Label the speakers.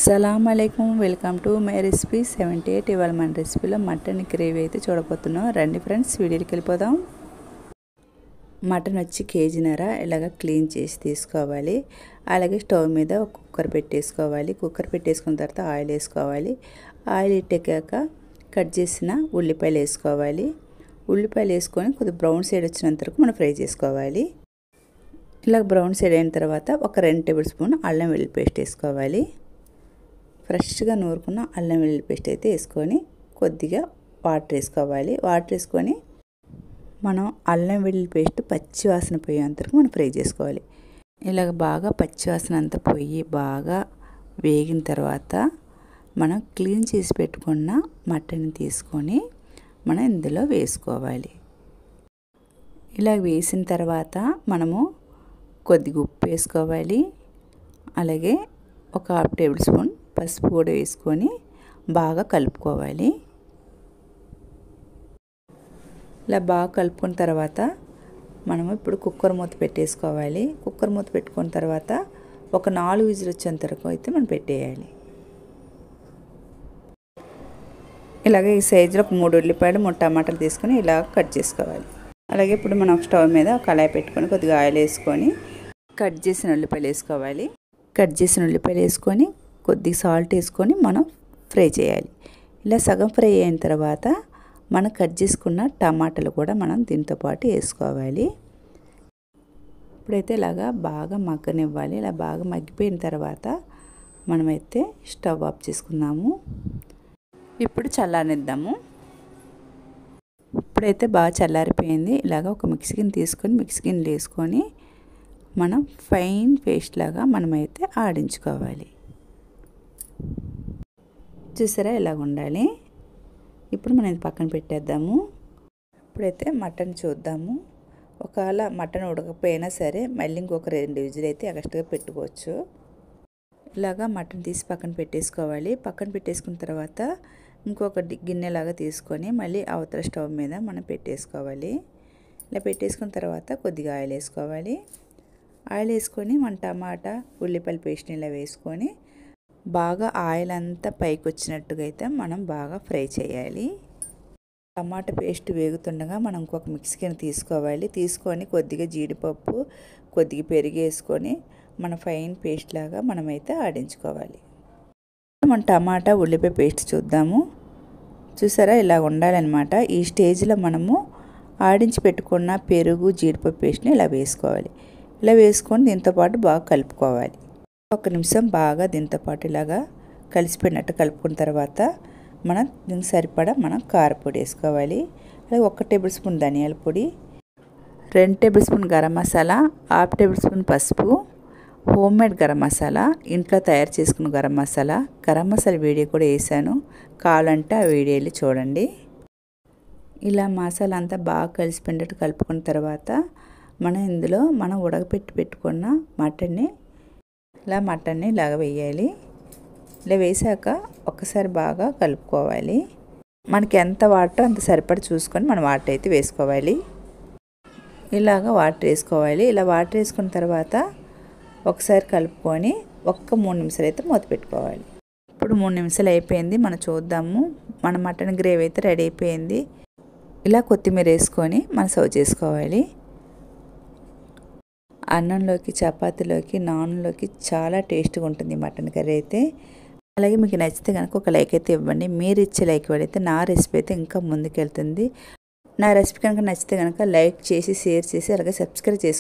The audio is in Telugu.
Speaker 1: అస్సలాముఅలైకుం వెల్కమ్ టు మై రెసిపీ 78. ఇవాళ మన రెసిపీలో మటన్ గ్రేవీ అయితే చూడబోతున్నాం. రండి ఫ్రెండ్స్, వీడియోకి వెళ్ళిపోదాం. మటన్ వచ్చి కేజీన్నర ఇలాగ క్లీన్ చేసి తీసుకోవాలి. అలాగే స్టవ్ మీద ఒక కుక్కర్ పెట్టేసుకోవాలి. కుక్కర్ పెట్టేసుకున్న తర్వాత ఆయిల్ వేసుకోవాలి. ఆయిల్ ఇట్టాక కట్ చేసిన ఉల్లిపాయలు వేసుకోవాలి. ఉల్లిపాయలు వేసుకొని కొద్దిగా బ్రౌన్ సైడ్ వచ్చినంత వరకు మనం ఫ్రై చేసుకోవాలి. ఇలా బ్రౌన్ సైడ్ అయిన తర్వాత ఒక 2 టేబుల్ స్పూన్ అల్లం వెల్లుల్లి పేస్ట్ వేసుకోవాలి. ఫ్రెష్గా నూరుకున్న అల్లం వెల్లుల్లి పేస్ట్ అయితే వేసుకొని కొద్దిగా వాటర్ వేసుకోవాలి. వాటర్ వేసుకొని మనం అల్లం వెల్లుల్లి పేస్ట్ పచ్చి వాసన పోయేంత వరకు మనం ఫ్రై చేసుకోవాలి. ఇలాగ బాగా పచ్చి వాసన అంతా పోయి బాగా వేగిన తర్వాత మనం క్లీన్ చేసి పెట్టుకున్న మటన్ తీసుకొని మనం ఇందులో వేసుకోవాలి. ఇలా వేసిన తర్వాత మనము కొద్దిగా ఉప్పు వేసుకోవాలి. అలాగే ఒక 1/2 టేబుల్ స్పూన్ పసుపు కూడా వేసుకొని బాగా కలుపుకోవాలి. ఇలా బాగా కలుపుకున్న తర్వాత మనము ఇప్పుడు కుక్కర్ మూత పెట్టేసుకోవాలి. కుక్కర్ మూత పెట్టుకున్న తర్వాత ఒక 4 విజిల్ వచ్చేంత వరకు అయితే మనం పెట్టేయాలి. ఇలాగే ఈ సైజులో ఒక 3 ఉల్లిపాయలు 3 టమాటాలు తీసుకొని ఇలా కట్ చేసుకోవాలి. అలాగే ఇప్పుడు మనం స్టవ్ మీద కళాయి పెట్టుకొని కొద్దిగా ఆయిల్ వేసుకొని కట్ చేసిన ఉల్లిపాయలు వేసుకోవాలి. కట్ చేసిన ఉల్లిపాయలు వేసుకొని కొద్దిగా సాల్ట్ వేసుకొని మనం ఫ్రై చేయాలి. ఇలా సగం ఫ్రై అయిన తర్వాత మనం కట్ చేసుకున్న టమాటాలు కూడా మనం దీంతో పాటు వేసుకోవాలి. ఇప్పుడైతే ఇలాగా బాగా మగ్గనివ్వాలి. ఇలా బాగా మగ్గిపోయిన తర్వాత మనమైతే స్టవ్ ఆఫ్ చేసుకుందాము. ఇప్పుడు చల్లారనిద్దాము. ఇప్పుడైతే బాగా చల్లారిపోయింది. ఇలాగ ఒక మిక్సీ గిన్నె తీసుకొని మిక్సీ గిన్నెలో వేసుకొని మనం ఫైన్ పేస్ట్ లాగా మనమైతే ఆడించుకోవాలి. చూసారా ఇలాగ ఉండాలి. ఇప్పుడు మనం ఇది పక్కన పెట్టేద్దాము. ఇప్పుడైతే మటన్ చూద్దాము. ఒకవేళ మటన్ ఉడకపోయినా సరే మళ్ళీ ఇంకొక 2 విజిల్ అయితే ఎక్స్ట్రాగా పెట్టుకోవచ్చు. ఇలాగా మటన్ తీసి పక్కన పెట్టేసుకోవాలి. పక్కన పెట్టేసుకున్న తర్వాత ఇంకొక గిన్నెలాగా తీసుకొని మళ్ళీ అవతల స్టవ్ మీద మనం పెట్టేసుకోవాలి. ఇలా పెట్టేసుకున్న తర్వాత కొద్దిగా ఆయిల్ వేసుకోవాలి. ఆయిల్ వేసుకొని మన టమాటా ఉల్లిపాయల పేస్ట్ని ఇలా వేసుకొని బాగా ఆయిల్ అంతా పైకి వచ్చినట్టుగా అయితే మనం బాగా ఫ్రై చేయాలి. టమాటా పేస్ట్ వేగుతుండగా మనం ఇంకొక మిక్సీ గిన్నె తీసుకోవాలి. తీసుకొని కొద్దిగా జీడిపప్పు కొద్దిగా పెరుగు వేసుకొని మన ఫైన్ పేస్ట్ లాగా మనమైతే ఆడించుకోవాలి. మన టమాటా ఉల్లిపాయ పేస్ట్ చూద్దాము. చూసారా ఇలా ఉండాలన్నమాట. ఈ స్టేజ్లో మనము ఆడించి పెట్టుకున్న పెరుగు జీడిపప్పు పేస్ట్ని ఇలా వేసుకోవాలి. ఇలా వేసుకొని దీంతో పాటు బాగా కలుపుకోవాలి. 1 నిమిషం బాగా దీంతో పాటు ఇలాగా కలిసిపోయినట్టు కలుపుకున్న తర్వాత మనం దీనికి సరిపడా మనం కారపొడి వేసుకోవాలి. అలాగే 1 టేబుల్ స్పూన్ ధనియాల పొడి, 2 table spoon garam masala, 1/2 table spoon పసుపు, హోమ్మేడ్ గరం మసాలా, ఇంట్లో తయారు చేసుకున్న గరం మసాలా. గరం మసాలా వీడియో కూడా వేసాను, కావాలంటే ఆ వీడియో వెళ్ళి చూడండి. ఇలా మసాలా అంతా బాగా కలిసిపోయినట్టు కలుపుకున్న తర్వాత మనం ఇందులో మనం ఉడకపెట్టి పెట్టుకున్న మటన్ని ఇలాగ వేయాలి. ఇలా వేసాక ఒక్కసారి బాగా కలుపుకోవాలి. మనకి ఎంత వాటర్ అంత సరిపడి చూసుకొని మనం వాటర్ అయితే వేసుకోవాలి. ఇలాగ వాటర్ వేసుకోవాలి. ఇలా వాటర్ వేసుకున్న తర్వాత ఒకసారి కలుపుకొని 3 నిమిషాలు అయితే మూత పెట్టుకోవాలి. ఇప్పుడు 3 నిమిషాలు అయిపోయింది. మనం చూద్దాము. మన మటన్ గ్రేవీ అయితే రెడీ అయిపోయింది. ఇలా కొత్తిమీర వేసుకొని మనం సర్వ్ చేసుకోవాలి. అన్నంలోకి చపాతీలోకి నాన్లోకి చాలా టేస్ట్గా ఉంటుంది మటన్ కర్రీ అయితే. అలాగే మీకు నచ్చితే కనుక ఒక లైక్ అయితే ఇవ్వండి. మీరు ఇచ్చే లైక్ వాడైతే నా రెసిపీ అయితే ఇంకా ముందుకెళ్తుంది. నా రెసిపీ కనుక నచ్చితే కనుక లైక్ చేసి షేర్ చేసి అలాగే సబ్స్క్రైబ్ చేసుకోండి.